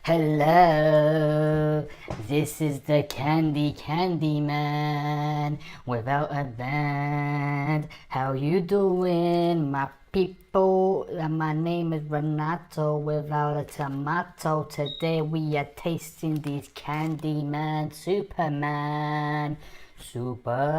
Hello, this is the Candy Man without a band. How you doing, my people? My name is Renato without a tomato. Today we are tasting these Candyman Superman. Superman.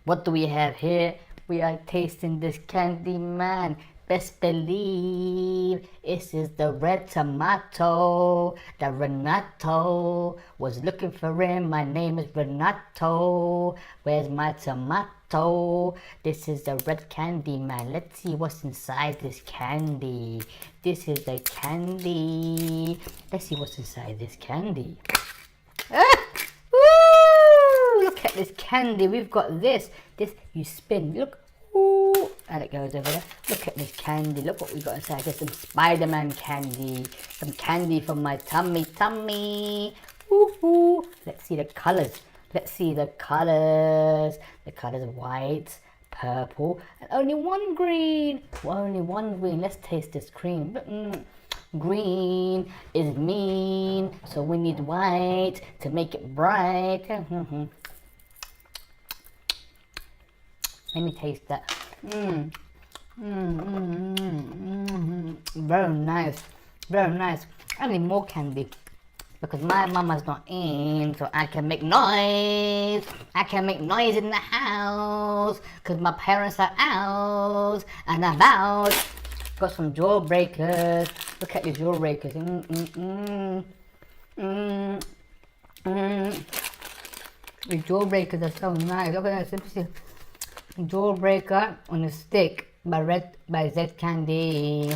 What do we have here? We are tasting this Candyman. Best believe this is the red tomato that Renato was looking for him. My name is Renato. Where's my tomato? This is the red Candyman. Let's see what's inside this candy. This is the candy. Let's see what's inside this candy. Look at this candy. We've got this you spin, look, ooh, and it goes over there. Look at this candy. Look what we got inside. There's some Spiderman candy, some candy from my tummy. Ooh. Let's see the colors. The colors white, purple, and only one green. Let's taste this cream. Green is mean, so we need white to make it bright. Let me taste that. Very nice. I need more candy because my mama's not in, so I can make noise. I can make noise in the house because my parents are out and about. Got some jawbreakers. Look at these jawbreakers. The jawbreakers are so nice. Look at that. Jawbreaker on a stick by Z Candy.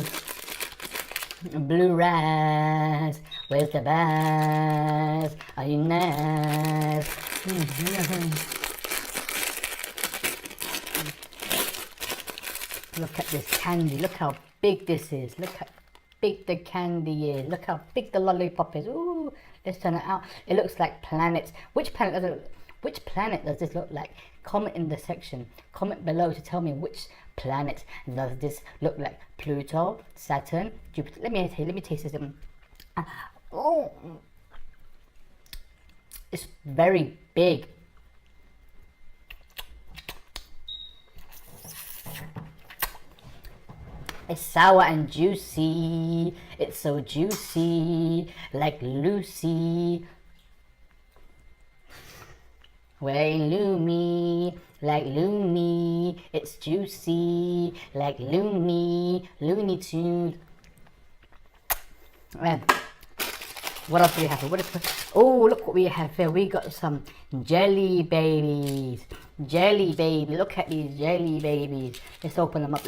Blue ras. Where's the bass? Are you nice? Look at this candy. Look how big this is. Look how big the candy is. Look how big the lollipop is. Ooh, let's turn it out. It looks like planets. Which planet does this look like? Comment in the section. Comment below to tell me which planet does this look like. Pluto, Saturn, Jupiter. Let me taste this. Oh, it's very big. It's sour and juicy. It's so juicy, like Lucy. Wearing Loomy, like Looney. It's juicy, like Looney Tunes. And what else do we have? Oh, look what we have here. We got some jelly babies. Look at these jelly babies. Let's open them up.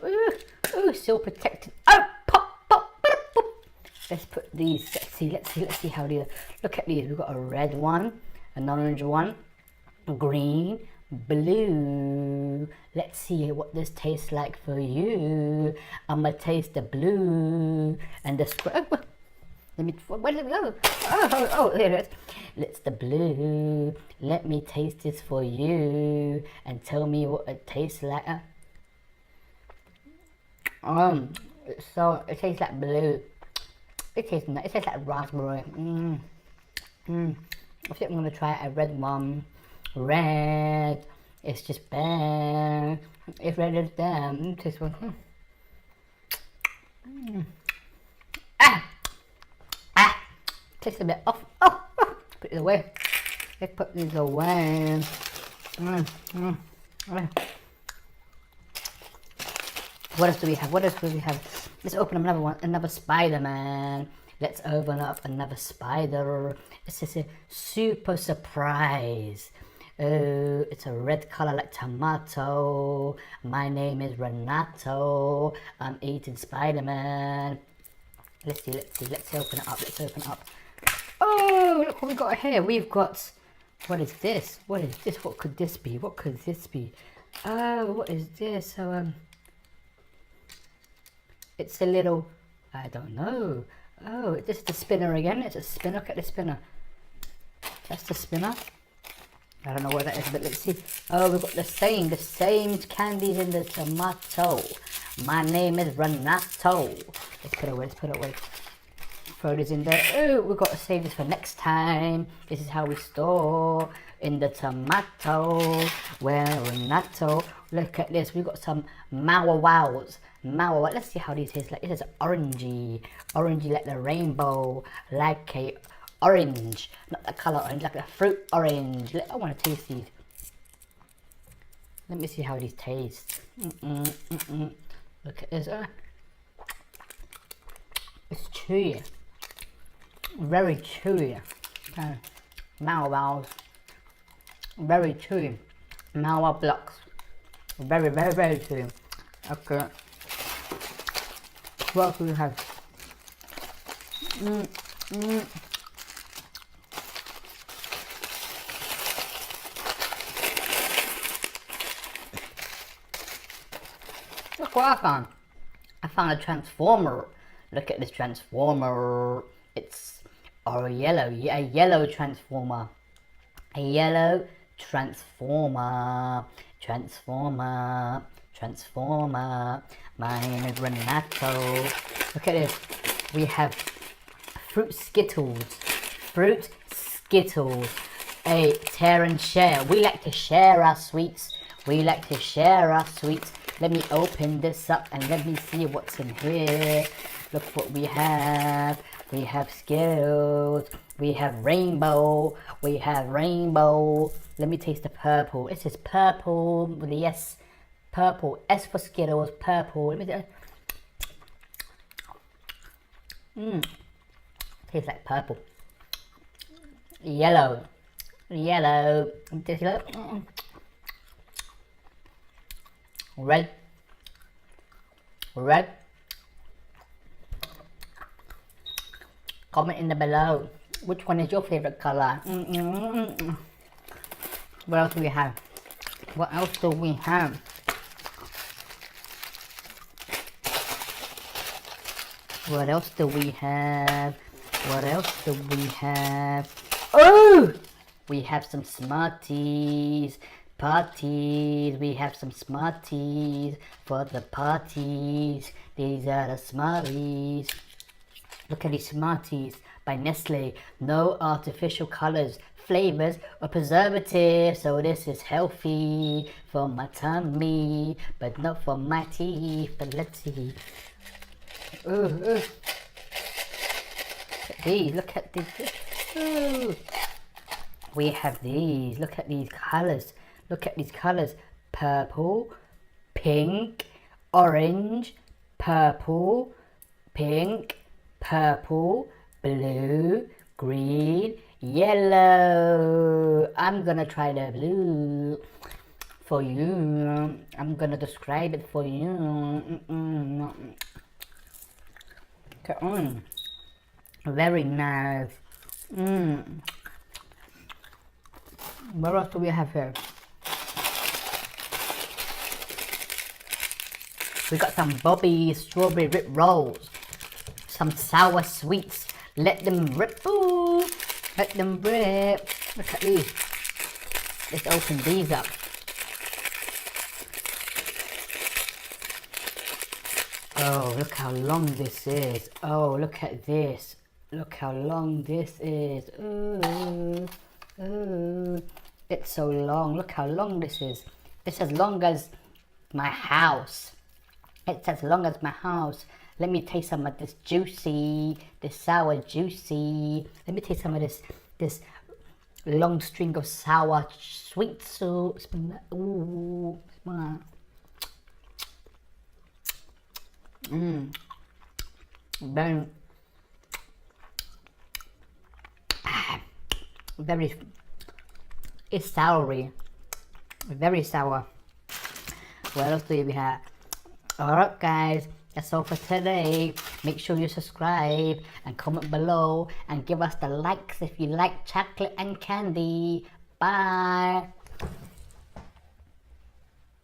Ooh, still protected. Oh, pop. Let's put these. Let's see how these. Look at these. We've got a red one, an orange one, green, blue. Let's see what this tastes like for you. I'ma taste the blue and the square. Where did it go? Oh, there it is. It's the blue. Let me taste this for you and tell me what it tastes like. It tastes like blue. It tastes nice. It tastes like raspberry. I think I'm gonna try a red one. Red. It's just bad. If red is damn. This one. Tastes a bit off. Oh, put it away. Let's put these away. What else do we have? Let's open another one. Another Spiderman. Let's open up another spider. It's just a super surprise. Oh, it's a red color like tomato. My name is Renato. I'm eating Spiderman. Let's see. Let's open it up. Oh, look what we got here. We've got, what is this? What could this be? Oh, what is this? So, it's a little, I don't know. Oh, this is the spinner again. It's a spinner. Look at the spinner. That's the spinner. I don't know what that is, but let's see. Oh, we've got the same candies in the tomato. My name is Renato. Let's put it away, let's put it away. Throw this in there. Oh, we've got to save this for next time. This is how we store in the tomato. Well, Renato. Look at this. We've got some Mower Wows. Mower. Let's see how these taste like. This is orangey. Orangey like the rainbow. Like a orange. Not the colour orange, like a fruit orange. I want to taste these. Let me see how these taste. Look at this. It's chewy. Very chewy. Mower Wows. Very chewy. Mower blocks. Very chewy. Okay. What else do we have? Look what I found. I found a transformer. Look at this transformer. It's a yellow transformer. A yellow transformer. Transformer. My name is Renato. Look at this. We have fruit Skittles. Fruit Skittles. A tear and share. We like to share our sweets. We like to share our sweets. Let me open this up and let me see what's in here. Look what we have. We have Skittles. We have rainbow. We have rainbow. Let me taste the purple. It says purple with the S. Purple. S for Skittles. Purple. Let me see. Tastes like purple. Yellow. Yellow. Tastes like red. Red. Comment in the below. Which one is your favorite color? What else do we have? What else do we have? What else do we have? What else do we have? Oh! We have some Smarties. Parties. We have some Smarties for the parties. These are the Smarties. Look at these Smarties by Nestle. No artificial colors, flavors, or preservatives. So this is healthy for my tummy, but not for my teeth. But let's see. Look at these. Look at these. Ooh. We have these. Look at these colors. Look at these colors. Purple, pink, orange, purple, pink, purple, blue, green, yellow. I'm gonna try the blue for you. I'm gonna describe it for you. Okay. Very nice. What else do we have here? We got some Bobby strawberry rip rolls. Some sour sweets. Let them rip. Ooh, let them rip. Look at these. Let's open these up. Oh, look how long this is. Oh, look at this. Look how long this is. Ooh, ooh. It's so long. Look how long this is. It's as long as my house. It's as long as my house. Let me taste some of this juicy, this sour juicy. Let me taste some of this long string of sour sweet soup. Ooh, smell that. Very, it's soury. Very sour. What else do we have? Alright guys, that's all for today. Make sure you subscribe and comment below and give us the likes if you like chocolate and candy. Bye.